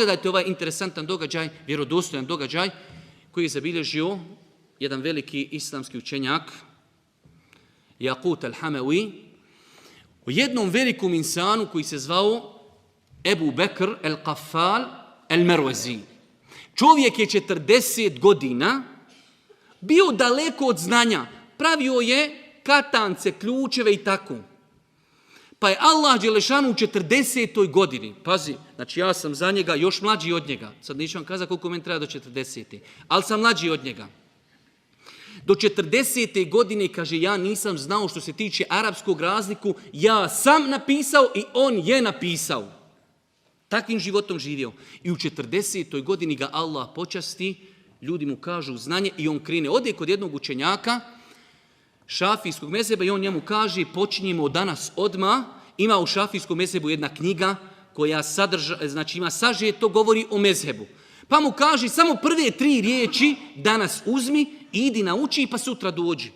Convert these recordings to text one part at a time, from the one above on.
Pogledajte ovaj interesantan događaj, vjerodostojan događaj, koji je zabilježio jedan veliki islamski učenjak, Jaqut al-Hamawi, o jednom velikom insanu koji se zvao Ebu Bekr el-Qaffal el-Merwazi. Čovjek je 40 godina bio daleko od znanja. Pravio je katance, ključeve i tako. Pa je Allah Đelešanu u 40. godini, pazi, znači ja sam za njega još mlađi od njega. Sad neću vam kazati koliko meni treba do 40. Ali sam mlađi od njega. Do 40. godine, kaže, ja nisam znao što se tiče arapskog razliku, ja sam napisao i on je napisao. Takvim životom živio. I u 40. godini ga Allah počasti, ljudi mu kažu znanje i on krene. Ode kod jednog učenjaka šafijskog mezheba i on njemu kaže počinjemo od danas odmah. Ima u šafijskom mezhebu jedna knjiga koja znači ima sažeto, govori o mezhebu. Pa mu kaže samo prve 3 riječi danas uzmi, idi nauči pa sutra dođi.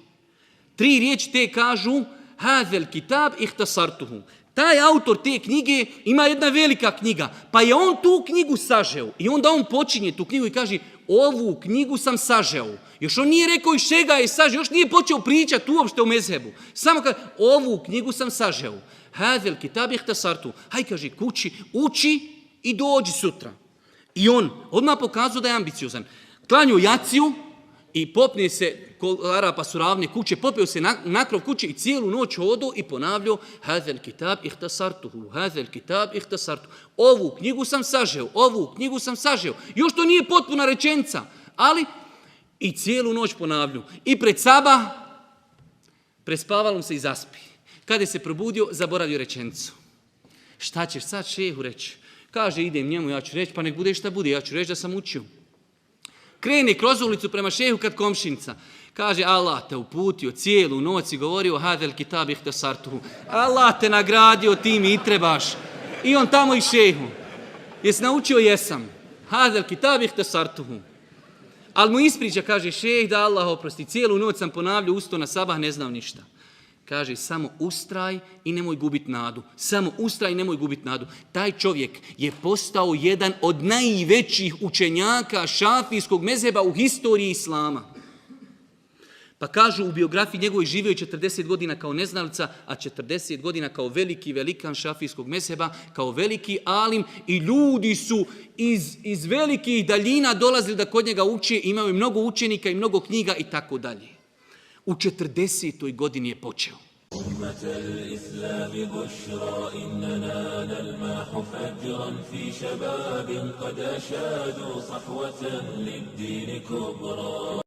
3 riječi te kažu hazel kitab ihtasartuhu. Taj autor te knjige ima jedna velika knjiga, pa je on tu knjigu sažeo. I onda on počinje tu knjigu i kaže ovu knjigu sam sažeo. Još on nije rekao iz čega je sažeo, još nije počeo pričati uopšte o mezhebu. Samo kaže ovu knjigu sam sažeo. Hazel kitab ihtasartuhu. Haj kaže kući, uči i dođi sutra. I on odmah pokazao da je ambiciozan. Klanju jaciju i popne se, Arapa su ravne kuće, popeo se na krov kuće i cijelu noć hodo i ponavljao hazel kitab ihtasartuhu, hazel kitab ihtasartuhu. Ovu knjigu sam sažeo, ovu knjigu sam sažeo. Još to nije potpuna rečenica, ali i cijelu noć ponavljao. I pred sabah prespavalo se i zaspi. Kada je se probudio, zaboravio rečenicu. Šta ćeš sad šehu reći? Kaže, idem njemu, ja ću reći, pa nek bude šta bude, ja ću reći da sam učio. Krene kroz ulicu prema šehu kad komšinica. Kaže, Allah te uputio cijelu noć i govorio, hazel kitab ihtasartuhu. Allah te nagradio, ti mi i trebaš. I on tamo i šehu. Jesi naučio? Jesam. Hazel kitab ihtasartuhu. Ali mu ispriča, kaže, šeh da Allah oprosti. Cijelu noć sam ponavljao, usto na sabah, ne znam ništa. Kaže, samo ustraj i nemoj gubiti nadu. Samo ustraj i nemoj gubiti nadu. Taj čovjek je postao jedan od najvećih učenjaka šafijskog mezheba u historiji islama. Pa kažu u biografiji njegovoj živio je 40 godina kao neznalica, a 40 godina kao veliki velikan šafijskog mezheba, kao veliki alim i ljudi su iz velikih daljina dolazili da kod njega uče, imao je mnogo učenika i mnogo knjiga i tako dalje. U 40. godini je počeo. أمة الإسلام بشرى إننا نلمح فجرا في شباب قد أشادوا صحوة للدين كبرى.